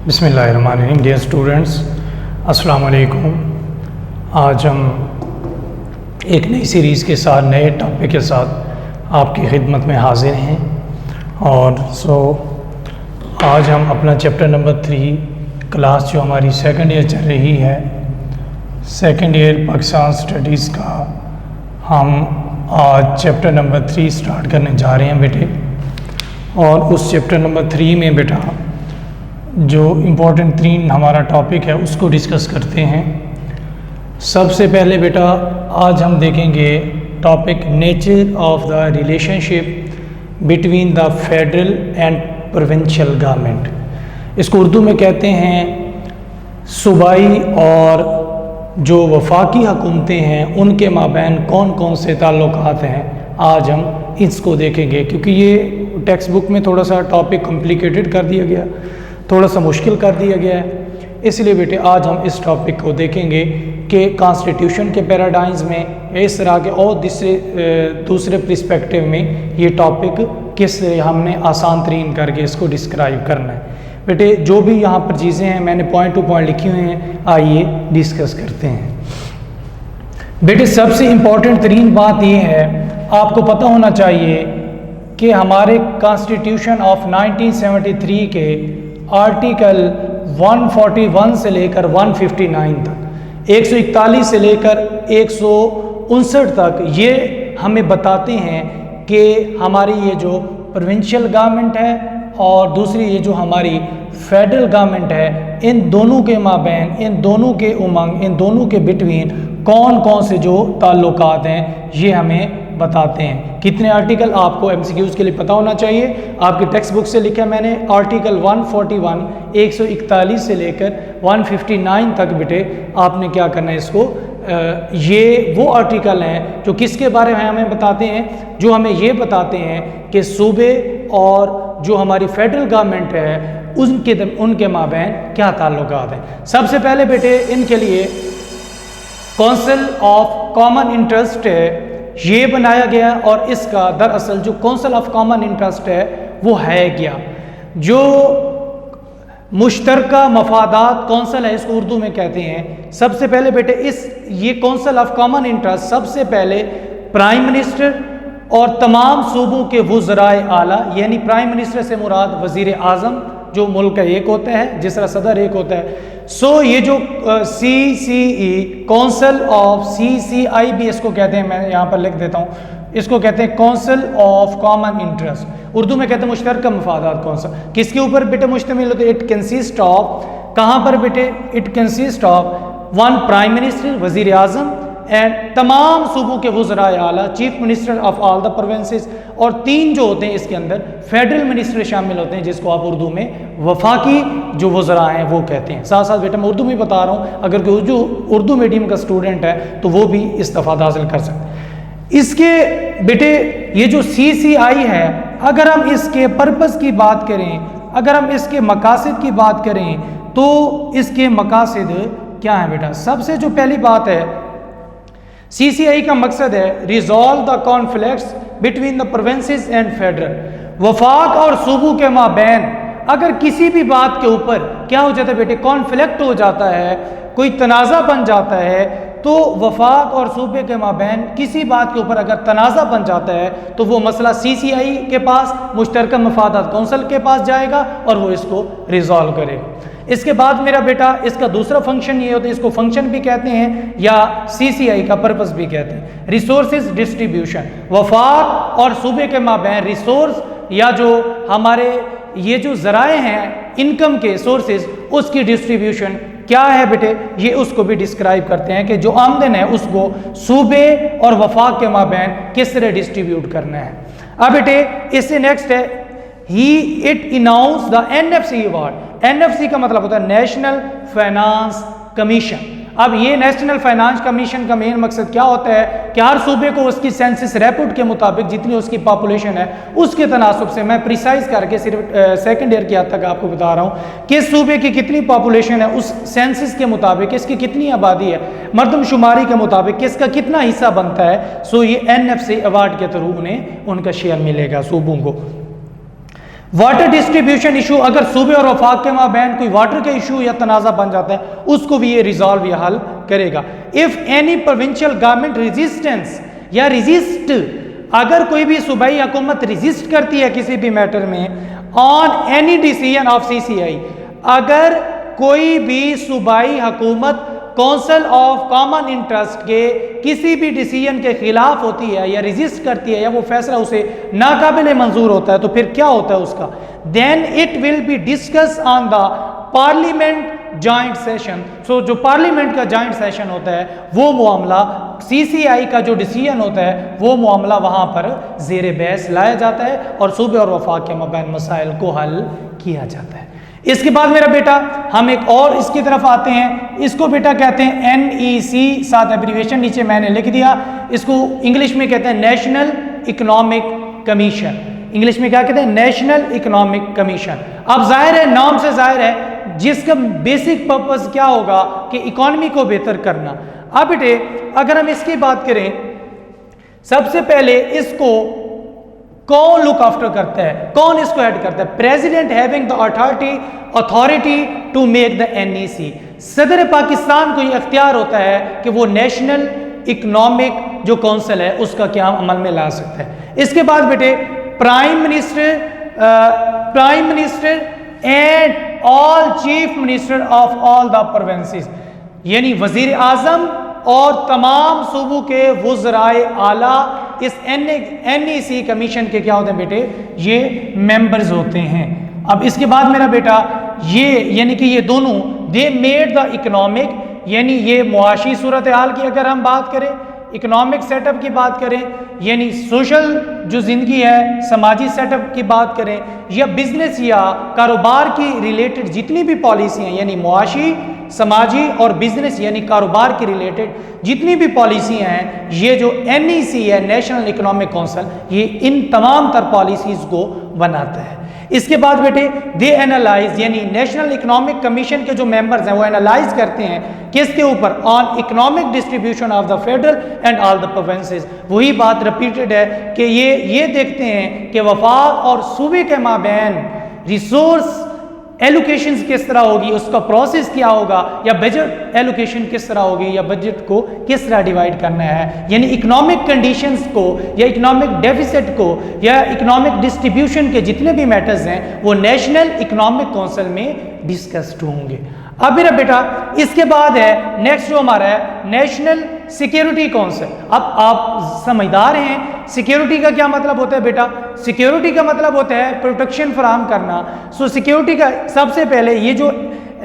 बिस्मिल्लाहिर्रहमानिर्रहीम। Dear students, अस्सलाम वालेकुम। आज हम एक नई सीरीज़ के साथ, नए टॉपिक के साथ आपकी खिदमत में हाजिर हैं। और आज हम अपना चैप्टर नंबर 3 क्लास जो हमारी सेकंड ईयर चल रही है, सेकंड ईयर पाकिस्तान स्टडीज़ का, हम आज चैप्टर नंबर 3 स्टार्ट करने जा रहे हैं बेटे। और उस चैप्टर नंबर 3 में बेटा जो इम्पोर्टेंट 3 हमारा टॉपिक है उसको डिस्कस करते हैं। सबसे पहले बेटा आज हम देखेंगे topic nature of the relationship between the federal and provincial government. इसको उर्दू में कहते हैं सूबाई और जो वफाकी हुकूमतें हैं उनके माबैन कौन कौन से ताल्लुकात हैं। आज हम इसको देखेंगे क्योंकि ये टेक्स्ट बुक में थोड़ा सा टॉपिक कॉम्प्लिकेटेड कर दिया गया, थोड़ा सा मुश्किल कर दिया गया है। इसलिए बेटे आज हम इस टॉपिक को देखेंगे कि कॉन्स्टिट्यूशन के पैराडाइम्स में इस तरह के और दूसरे पर्सपेक्टिव में ये टॉपिक किस हमने आसान तरीन करके इसको डिस्क्राइब करना है। बेटे जो भी यहाँ पर चीज़ें हैं मैंने पॉइंट टू पॉइंट लिखी हुई हैं, आइए डिस्कस करते हैं। बेटे सबसे इम्पॉर्टेंट तरीन बात ये है, आपको पता होना चाहिए कि हमारे कॉन्स्टिट्यूशन ऑफ 1973 के आर्टिकल 141 से लेकर 159 तक, 141 से लेकर 159 तक ये हमें बताते हैं कि हमारी ये जो प्रोविंशियल गवर्नमेंट है और दूसरी ये जो हमारी फेडरल गवर्नमेंट है, इन दोनों के माबैन, इन दोनों के उमंग, इन दोनों के बिटवीन कौन कौन से जो ताल्लुकात हैं ये हमें बताते हैं। कितने आर्टिकल आपको एमसीक्यूज़ के लिए पता होना चाहिए। आपकी टेक्स्ट बुक से लिखा मैंने आर्टिकल 141 141 से लेकर 159 तक बेटे आपने क्या करना है इसको ये वो आर्टिकल हैं जो किसके बारे में हमें बताते हैं, जो हमें ये बताते हैं कि सूबे और जो हमारी फेडरल गवर्नमेंट है उनके माबैन क्या ताल्लुकात हैं। सबसे पहले बेटे इनके लिए काउंसिल ऑफ कॉमन इंटरेस्ट है ये बनाया गया, और इसका दरअसल जो काउंसिल ऑफ कॉमन इंटरेस्ट है वो है क्या, जो मुश्तरका मफादात काउंसिल है इसको उर्दू में कहते हैं। सबसे पहले बेटे ये काउंसिल ऑफ कॉमन इंटरेस्ट सबसे पहले प्राइम मिनिस्टर और तमाम सूबों के वुज़राए आला, यानी प्राइम मिनिस्टर से मुराद वज़ीर आज़म जो मुल्क का एक होता है, जिस तरह सदर एक होता है। ये जो CCE काउंसिल ऑफ CCI भी इसको कहते हैं, मैं यहाँ पर लिख देता हूँ, इसको कहते हैं council of common interest, Urdu में कहते हैं मुश्तरका मफादात काउंसिल। किसके ऊपर बेटे मुश्तमिल होते हैं? इट कंसिस्ट ऑफ, कहाँ पर बेटे? It consist of 1 prime minister वज़ीर आज़म एंड तमाम सूबों के वुज़राए आला, chief minister of all the provinces, और 3 जो होते हैं इसके अंदर फेडरल मिनिस्टर शामिल होते हैं जिसको आप उर्दू में वफाकी जो वुज़रा हैं वो कहते हैं। साथ साथ बेटा मैं उर्दू में बता रहा हूँ, अगर कोई जो उर्दू मीडियम का स्टूडेंट है तो वो भी इस्तेफ़ादा हासिल कर सकते हैं। इसके बेटे ये जो CCI है, अगर हम इसके पर्पज़ की बात करें, अगर हम इसके मकासद की बात करें तो इसके मकासद क्या है बेटा? सबसे जो पहली बात है, CCI का मकसद है resolve the conflicts between the provinces and federal. वफाक और सूबों के माबैन अगर किसी भी बात के ऊपर क्या हो जाता है बेटे? कॉन्फ्लिक्ट हो जाता है, कोई तनाज़ा बन जाता है, तो वफाक और सूबे के माबैन किसी बात के ऊपर अगर तनाज़ा बन जाता है तो वो मसला CCI के पास, मुश्तरका मफादात काउंसिल के पास जाएगा और वो इसको रिजॉल्व करेगा। इसके बाद मेरा बेटा इसका दूसरा फंक्शन ये होता है, इसको फंक्शन भी कहते हैं या CCI का पर्पस भी कहते हैं, रिसोर्सेज डिस्ट्रीब्यूशन। वफाक और सूबे के माबैन रिसोर्स या जो हमारे ये जो ज़राए हैं इनकम के सोर्सेज, उसकी डिस्ट्रीब्यूशन क्या है बेटे? ये उसको भी डिस्क्राइब करते हैं कि जो आमदन है उसको सूबे और वफाक के माबैन किस तरह डिस्ट्रीब्यूट करना है। अब बेटे इससे नेक्स्ट है it announce the NFC award. NFC का मतलब होता है नेशनल फाइनेंस कमीशन। अब ये नेशनल फाइनेंस कमीशन का मेन मकसद क्या होता है कि हर सूबे को उसकी सेंसस रिपोर्ट के मुताबिक जितनी उसकी पॉपुलेशन है उसके तनासब से, मैं प्रिसाइज करके सिर्फ सेकंड ईयर की हद तक आपको बता रहा हूँ कि सूबे की कितनी पॉपुलेशन है, उस सेंसस के मुताबिक इसकी कितनी आबादी है, मरदमशुमारी के मुताबिक किसका कितना हिस्सा बनता है। ये NFC अवार्ड के थ्रू उन्हें उनका शेयर मिलेगा सूबों को। वाटर डिस्ट्रीब्यूशन इशू, अगर सूबे और वफाक के माबैन कोई वाटर का इशू या तनाज़ा बन जाता है, उसको भी ये रिजॉल्व या हल करेगा। If any provincial government resistance या रिजिस्ट, अगर कोई भी सूबाई हुकूमत रिजिस्ट करती है किसी भी मैटर में on any decision of CCI, अगर कोई भी सूबाई हुकूमत काउंसिल ऑफ कॉमन इंटरेस्ट के किसी भी डिसीजन के खिलाफ होती है या रेजिस्ट करती है या वो फैसला उसे नाकाबिल मंजूर होता है, तो फिर क्या होता है उसका, then it will be discuss on the parliament joint session. So जो पार्लियामेंट का जॉइंट सेशन होता है, वो मामला CCI का जो डिसीजन होता है, वो मामला वहाँ पर ज़ेर बहस लाया जाता है और सूबे और वफाक के मबैन मसाइल को हल किया जाता है। इसके बाद मेरा बेटा हम एक और इसकी तरफ आते हैं, इसको बेटा कहते हैं NEC, साथ एब्रीविएशन नीचे मैंने लिख दिया, इसको इंग्लिश में कहते हैं नेशनल इकोनॉमिक कमीशन। इंग्लिश में क्या कहते हैं, नेशनल इकोनॉमिक कमीशन। अब जाहिर है, नाम से जाहिर है, जिसका बेसिक पर्पस क्या होगा कि इकोनॉमी को बेहतर करना। अब बेटे अगर हम इसकी बात करें, सबसे पहले इसको कौन लुक आफ्टर करता है, कौन इसको हेड करता है, president having the authority to make the NEC। सदर पाकिस्तान को ये अख्तियार होता है कि वो नेशनल इकोनॉमिक जो काउंसिल है उसका क्या अमल में ला सकता है। इसके बाद बेटे prime minister and all chief minister of all the provinces, यानी वजीर आजम और तमाम सूबों के वज़राए आला इस NEC कमीशन के क्या होते हैं बेटे, ये मेंबर्स होते हैं। अब इसके बाद मेरा बेटा ये यानी कि ये दोनों दे मेड द इकोनॉमिक, यानी ये मुआशी सूरत हाल की अगर हम बात करें, इकोनॉमिक सेटअप की बात करें, यानी सोशल जो ज़िंदगी है, समाजी सेटअप की बात करें, या बिजनेस या कारोबार की रिलेटेड जितनी भी पॉलिसी हैं, यानी मुआशी, समाजी और बिजनेस यानी कारोबार के रिलेटेड जितनी भी पॉलिसियाँ हैं, ये जो NEC है, नेशनल इकोनॉमिक काउंसिल, ये इन तमाम तर पॉलिसीज़ को बनाता है। इसके बाद बेटे दे एनालाइज, यानी नेशनल इकोनॉमिक कमीशन के जो मेंबर्स हैं वो एनालाइज करते हैं किसके ऊपर, on economic distribution of the federal and all the provinces. वही बात रिपीटेड है कि ये देखते हैं कि वफाक और सूबे के माबैन रिसोर्स एलोकेशन किस तरह होगी, उसका प्रोसेस क्या होगा, या बजट एलोकेशन किस तरह होगी, या बजट को किस तरह डिवाइड करना है, यानी इकोनॉमिक कंडीशंस को या इकोनॉमिक डेफिसिट को या इकोनॉमिक डिस्ट्रीब्यूशन के जितने भी मैटर्स हैं वो नेशनल इकोनॉमिक काउंसिल में डिस्कस्ड होंगे। अब मेरा बेटा इसके बाद है नेक्स्ट जो हमारा है नेशनल सिक्योरिटी काउंसिल। अब आप समझदार हैं, सिक्योरिटी का क्या मतलब होता है बेटा, सिक्योरिटी का मतलब होता है प्रोटेक्शन फराहम करना। सो सिक्योरिटी का सबसे पहले ये जो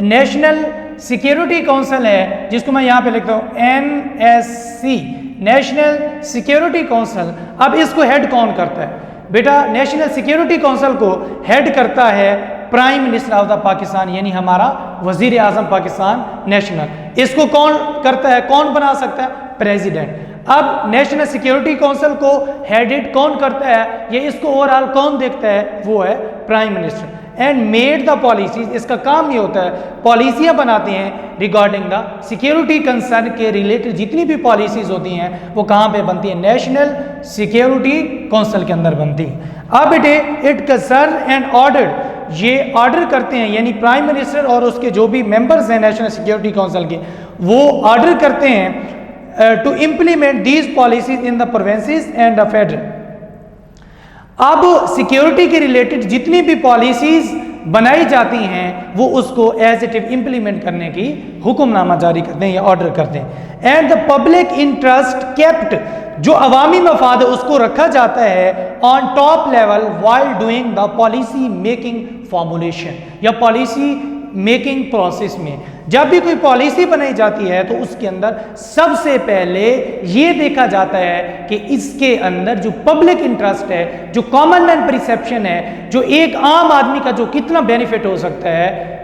नेशनल सिक्योरिटी काउंसिल है, जिसको मैं यहाँ पे लिखता हूँ NSC, नेशनल सिक्योरिटी काउंसिल। अब इसको हेड कौन करता है बेटा, नेशनल सिक्योरिटी काउंसिल को हेड करता है prime minister of the Pakistan, यानी हमारा वजीर आजम पाकिस्तान नेशनल। इसको कौन करता है, कौन बना सकता है, प्रेसिडेंट। अब नेशनल सिक्योरिटी काउंसिल को हेडेड कौन करता है, ये इसको ओवरऑल कौन देखता है, वो है prime minister. And made the policies, इसका काम ये होता है पॉलिसियाँ बनाते हैं रिगार्डिंग द सिक्योरिटी कंसर्न के रिलेटेड जितनी भी पॉलिसीज होती हैं वो कहाँ पे बनती है, नेशनल सिक्योरिटी काउंसिल के अंदर बनती है। अब बेटे इट कंसर्न एंड ऑर्डर, ये ऑर्डर करते हैं, यानी प्राइम मिनिस्टर और उसके जो भी मेंबर्स हैं नेशनल सिक्योरिटी काउंसिल के, वो ऑर्डर करते हैं to implement these policies in the provinces and the federal. अब सिक्योरिटी के रिलेटेड जितनी भी पॉलिसीज बनाई जाती हैं वो उसको एज इट इज इम्प्लीमेंट करने की हुक्मनामा जारी करते हैं या ऑर्डर करते हैं। And the public interest kept, जो अवामी मफाद है उसको रखा जाता है on top level while doing the policy making formulation, या पॉलिसी मेकिंग प्रोसेस में जब भी कोई पॉलिसी बनाई जाती है तो उसके अंदर सबसे पहले ये देखा जाता है कि इसके अंदर जो पब्लिक इंटरेस्ट है, जो कॉमन मैन परसेप्शन है, जो एक आम आदमी का जो कितना बेनिफिट हो सकता है,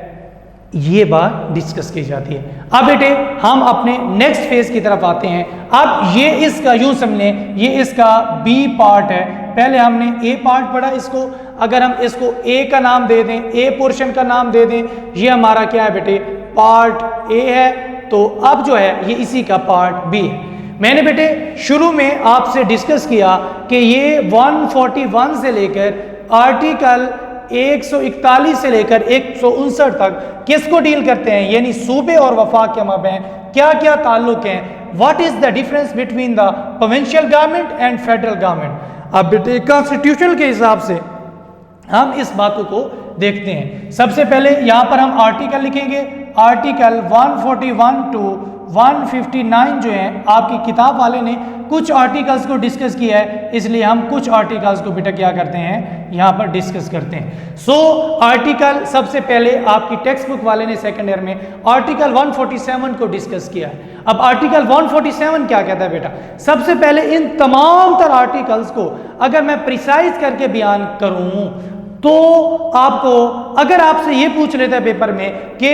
ये बात डिस्कस की जाती है। अब बेटे हम अपने नेक्स्ट फेज की तरफ आते हैं। अब ये इसका यूं समझ लें, ये इसका बी पार्ट है। पहले हमने ए पार्ट पढ़ा, इसको अगर हम इसको ए का नाम दे दें, ए पोर्शन का नाम दे दें, ये हमारा क्या है बेटे, पार्ट ए है। तो अब जो है ये इसी का पार्ट बी है। मैंने बेटे शुरू में आपसे डिस्कस किया कि ये 141 से लेकर आर्टिकल 141 से लेकर 159 तक किसको डील करते हैं, यानी सूबे और वफाक के माबैन क्या क्या ताल्लुक हैं, what is the difference between the provincial government and federal government. अब बेटे कॉन्स्टिट्यूशन के हिसाब से हम इस बातों को देखते हैं। सबसे पहले यहां पर हम आर्टिकल लिखेंगे, आर्टिकल 141 टू 159 जो है आपकी किताब वाले ने कुछ आर्टिकल्स को डिस्कस किया है, इसलिए हम कुछ आर्टिकल्स को बेटा क्या करते हैं यहां पर डिस्कस करते हैं। सो आर्टिकल सबसे पहले आपकी टेक्स्ट बुक वाले ने सेकंड ईयर में आर्टिकल 147 को डिस्कस किया है। अब आर्टिकल 147 क्या कहता है बेटा, सबसे पहले इन तमाम तर आर्टिकल्स को अगर मैं प्रिसाइज करके बयान करूं तो आपको, अगर आपसे ये पूछ लेता है पेपर में कि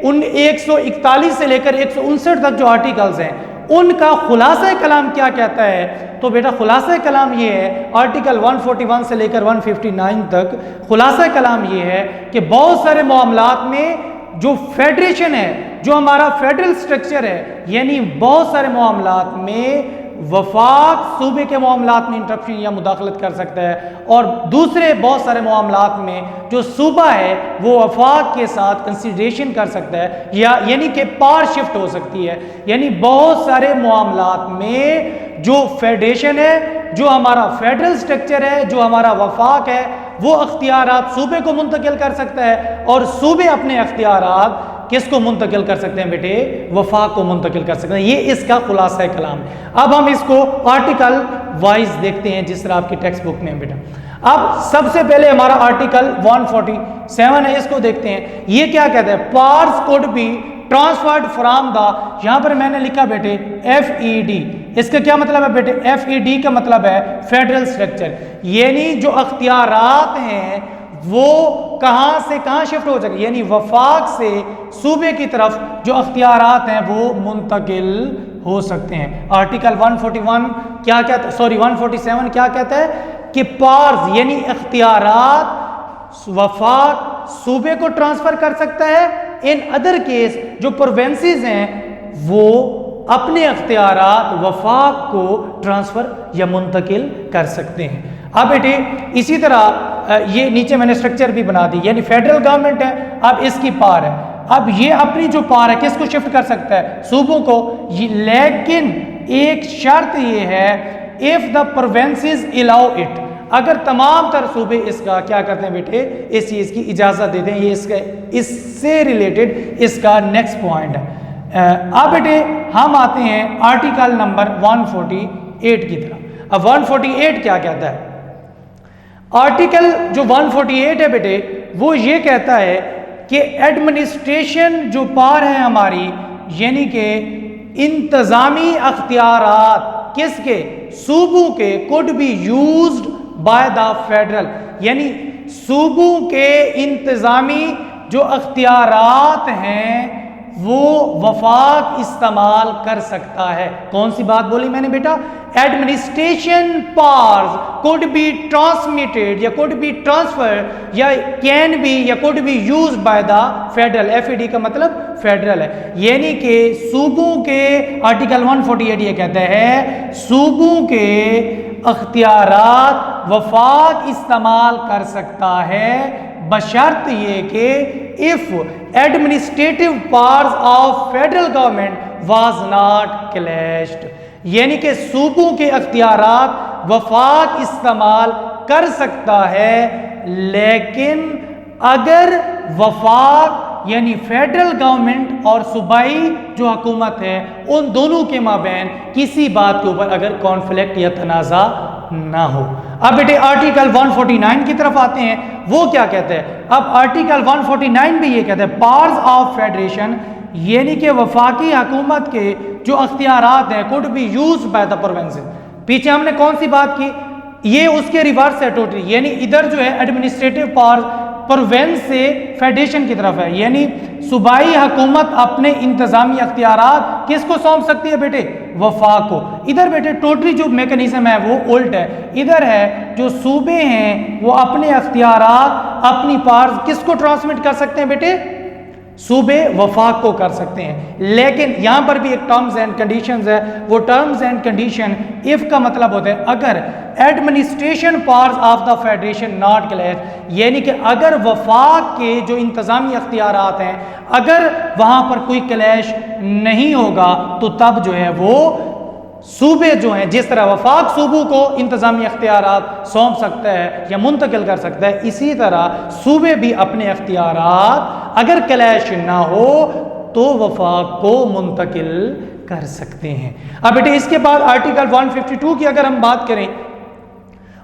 उन 141 से लेकर 159 तक जो आर्टिकल्स हैं उनका खुलासा कलाम क्या कहता है, तो बेटा खुलासा कलाम ये है, आर्टिकल 141 से लेकर 159 तक खुलासा कलाम ये है कि बहुत सारे मामलात में जो फेडरेशन है, जो हमारा फेडरल स्ट्रक्चर है, यानी बहुत सारे मामलात में वफाक सूबे के मामलात में इंटरप्शन या मुदाखलत कर सकता है, और दूसरे बहुत सारे मामलात में जो सूबा है वो वफाक के साथ कंसिडरेशन कर सकता है, या यानी कि पावर शिफ्ट हो सकती है। यानी बहुत सारे मामलात में जो फेडरेशन है, जो हमारा फेडरल स्ट्रक्चर है, जो हमारा वफाक है, वो अख्तियारात सूबे को मुंतकिल कर सकता है, और सूबे अपने अख्तियारात किसको मुंतकिल कर सकते हैं बेटे, वफाक को मुंतकिल कर सकते हैं। ये इसका खुलासा कलाम है। अब हम इसको आर्टिकल वाइज देखते हैं जिस तरह आपकी टेक्स्ट बुक में है बेटा। अब सबसे पहले हमारा आर्टिकल 147 है, इसको देखते हैं। ये क्या कहता है, powers could be transferred from the, यहां पर मैंने लिखा बेटे FED, इसका क्या मतलब है बेटे, FED का मतलब है फेडरल स्ट्रक्चर, यानी जो अख्तियारात हैं वो कहां से कहां शिफ्ट हो सके, यानी वफाक से सूबे की तरफ जो अख्तियारात हैं वो मुंतकिल हो सकते हैं। आर्टिकल 141 क्या कहता है, सॉरी 147 क्या कहता है कि पावर्स यानी अख्तियारात वफाक सूबे को ट्रांसफर कर सकता है, इन अदर केस जो प्रोविंसेस हैं वो अपने अख्तियारात वफाक को ट्रांसफर या मुंतकिल कर सकते हैं। अब बेटे इसी तरह ये नीचे मैंने स्ट्रक्चर भी बना दी, यानी फेडरल गवर्नमेंट है, अब इसकी पावर है, अब ये अपनी जो पावर है किसको शिफ्ट कर सकता है, सूबों को, लेकिन एक शर्त ये है, if the provinces allow it, अगर तमाम तर सूबे इसका क्या करते हैं बेटे, इस चीज की इजाजत देते हैं। ये इसका इससे रिलेटेड इसका नेक्स्ट पॉइंट है। अब बेटे हम आते हैं आर्टिकल नंबर 148 की तरफ। अब 148 क्या कहता है, आर्टिकल जो 148 है बेटे वो ये कहता है कि एडमिनिस्ट्रेशन जो पावर है हमारी, यानी कि इंतजामी अख्तियारात किसके, सूबों के, could be used by the federal, यानी सूबों के इंतजामी जो अख्तियारात हैं वो वफाक इस्तेमाल कर सकता है। कौन सी बात बोली मैंने बेटा, administration powers could be transmitted या कुड बी ट्रांसफर या कैन बी या could be used by the federal, FED का मतलब फेडरल है, यानी कि सूबों के, आर्टिकल 148 ये कहता है सूबों के अख्तियारात वफाक इस्तेमाल कर सकता है, बशर्त ये कि if administrative powers of federal government was not clashed, यानी कि सूबों के अख्तियारात वफाक इस्तेमाल कर सकता है, लेकिन अगर वफाक यानी फेडरल गवर्नमेंट और सूबाई जो हुकूमत है उन दोनों के माबैन किसी बात के ऊपर अगर कॉन्फ्लिक्ट या तनाज़ा ना हो। अब बेटे आर्टिकल 149 की तरफ आते हैं, वो क्या कहते हैं। अब आर्टिकल 149 भी ये कहते हैं पावर्स ऑफ फेडरेशन, यानी कि वफाकी हुकूमत के जो अख्तियारात हैं could be used by the provinces. पीछे हमने कौन सी बात की, ये उसके रिवर्स है टोटली, यानी इधर जो है एडमिनिस्ट्रेटिव पावर प्रोविंस से फेडरेशन की तरफ है, यानी सूबाई हुकूमत अपने इंतजामी अख्तियारात किसको सौंप सकती है बेटे, वफाक को। इधर बेटे टोटली जो मैकेनिज्म है वो उल्ट है, इधर है जो सूबे हैं वो अपने अख्तियारात अपनी पावर्स किसको ट्रांसमिट कर सकते हैं बेटे, सूबे वफाक को कर सकते हैं। लेकिन यहाँ पर भी एक टर्म्स एंड कंडीशंस है, वो टर्म्स एंड कंडीशन इफ़ का मतलब होता है अगर administration powers of the federation not clash, यानी कि अगर वफाक के जो इंतज़ामी अख्तियारात हैं अगर वहाँ पर कोई क्लैश नहीं होगा तो तब जो है वो सूबे जो हैं, जिस तरह वफाक सूबों को इंतज़ामी अख्तियारात सौंप सकता है या मुंतकिल कर सकता है, इसी तरह सूबे भी अपने अख्तियारात अगर क्लैश ना हो तो वफाक को मुंतकिल कर सकते हैं। अब बेटे इसके बाद आर्टिकल 152 की अगर हम बात करें,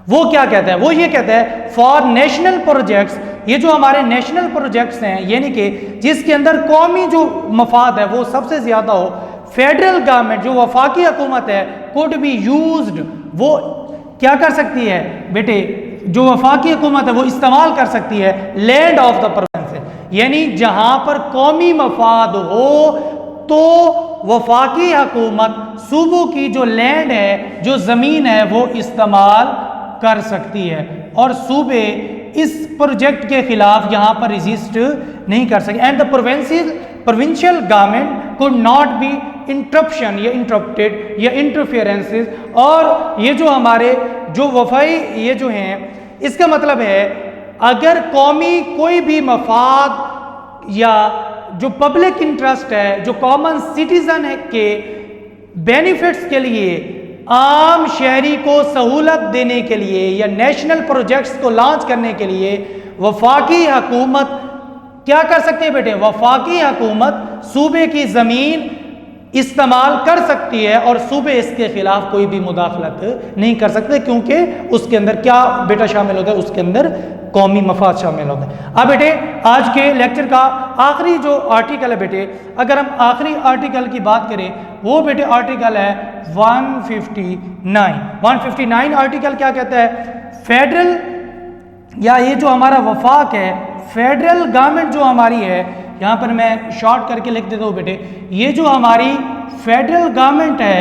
वो क्या कहता है? वो ये कहता है फॉर नेशनल प्रोजेक्ट्स, ये जो हमारे नेशनल प्रोजेक्ट्स हैं यानी कि जिसके अंदर कौमी जो मफाद है वो सबसे ज़्यादा हो, फेडरल गवर्नमेंट जो वफाकी हुकूमत है कुड बी यूज्ड, वो क्या कर सकती है बेटे, जो वफाकी हुकूमत है वो इस्तेमाल कर सकती है लैंड ऑफ द प्रोविंस, यानी जहां पर कौमी मफाद हो तो वफाकी हुकूमत सूबों की जो लैंड है, जो ज़मीन है वो इस्तेमाल कर सकती है और सूबे इस प्रोजेक्ट के खिलाफ यहाँ पर रजिस्ट नहीं कर सके। And the provincial government could not be interruption या इंटरप्टेड या इंटरफेरेंसेस, और ये जो हमारे जो वफाई ये जो हैं इसका मतलब है अगर कौमी कोई भी मफाद या जो पब्लिक इंटरेस्ट है, जो कॉमन सिटीजन है के बेनिफिट्स के लिए, आम शहरी को सहूलत देने के लिए या नेशनल प्रोजेक्ट्स को लॉन्च करने के लिए वफाकी हुकूमत क्या कर सकती है बेटे, वफाकी हुकूमत सूबे की ज़मीन इस्तेमाल कर सकती है और सूबे इसके खिलाफ कोई भी मुदाखलत नहीं कर सकते, क्योंकि उसके अंदर क्या बेटा शामिल होता है, उसके अंदर कौमी मफाद शामिल होता है। अब बेटे आज के लेक्चर का आखिरी जो आर्टिकल है बेटे, अगर हम आखिरी आर्टिकल की बात करें वो बेटे आर्टिकल है 159। 159 आर्टिकल क्या कहता है, फेडरल या ये जो हमारा वफाक है, फेडरल गवर्नमेंट जो हमारी है, यहाँ पर मैं शॉर्ट करके लिख देता हूँ बेटे, ये जो हमारी फेडरल गवर्नमेंट है,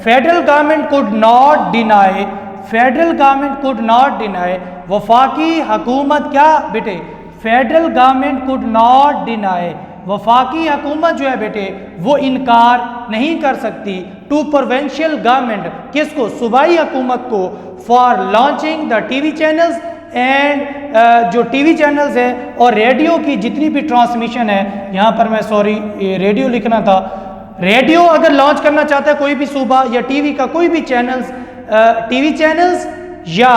federal government could not deny, federal government could not deny, वफाकी हुकूमत क्या बेटे, federal government could not deny, वफाकी हुकूमत जो है बेटे वो इनकार नहीं कर सकती टू प्रोविंशियल गवर्नमेंट, किसको, सूबाई हुकूमत को, for launching the TV channels and जो टीवी चैनल्स है और रेडियो की जितनी भी ट्रांसमिशन है, यहाँ पर मैं सॉरी रेडियो लिखना था, रेडियो अगर लॉन्च करना चाहता है कोई भी सूबा या टीवी का कोई भी चैनल्स, टीवी चैनल्स या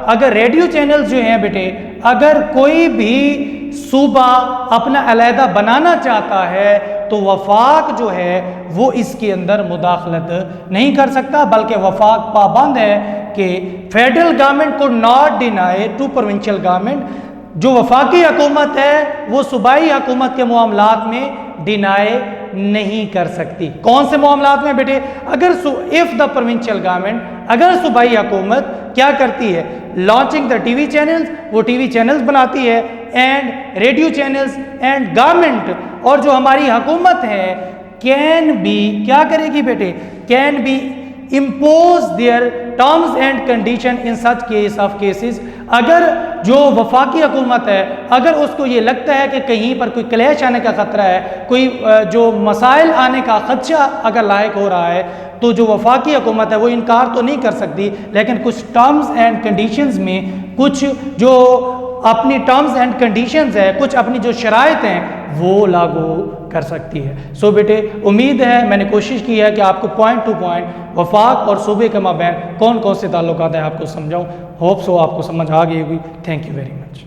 अगर रेडियो चैनल्स जो हैं बेटे, अगर कोई भी सूबा अपना अलहदा बनाना चाहता है तो वफाक जो है वो इसके अंदर मुदाखलत नहीं कर सकता, बल्कि वफाक पाबंद है कि फेडरल गवर्नमेंट को not deny to provincial government, जो वफाकी हुकूमत है वो सूबाई हुकूमत के मामलात में डिनाई नहीं कर सकती। कौन से मामलात में बेटे, अगर इफ द प्रोविंशियल गवर्नमेंट, अगर सूबाई हुकूमत क्या करती है, लॉन्चिंग द टीवी चैनल्स, वो टीवी चैनल्स बनाती है, and radio channels and government, और जो हमारी हुकूमत है कैन बी क्या करेगी बेटे, can be impose their terms and condition in such case of cases, अगर जो वफाकी हुकूमत है अगर उसको ये लगता है कि कहीं पर कोई क्लैश आने का ख़तरा है, कोई जो मसाइल आने का खदशा अगर लायक हो रहा है, तो जो वफाकी हुकूमत है वो इनकार तो नहीं कर सकती, लेकिन कुछ टर्म्स एंड कंडीशंस में कुछ जो अपनी टर्म्स एंड कंडीशंस है, कुछ अपनी जो शराइत हैं वो लागू कर सकती है। सो बेटे उम्मीद है मैंने कोशिश की है कि आपको पॉइंट टू पॉइंट वफाक और सूबे के माबैन कौन कौन से ताल्लुकात हैं आपको समझाऊँ। होप सो आपको समझ आ गई होगी। Thank you very much.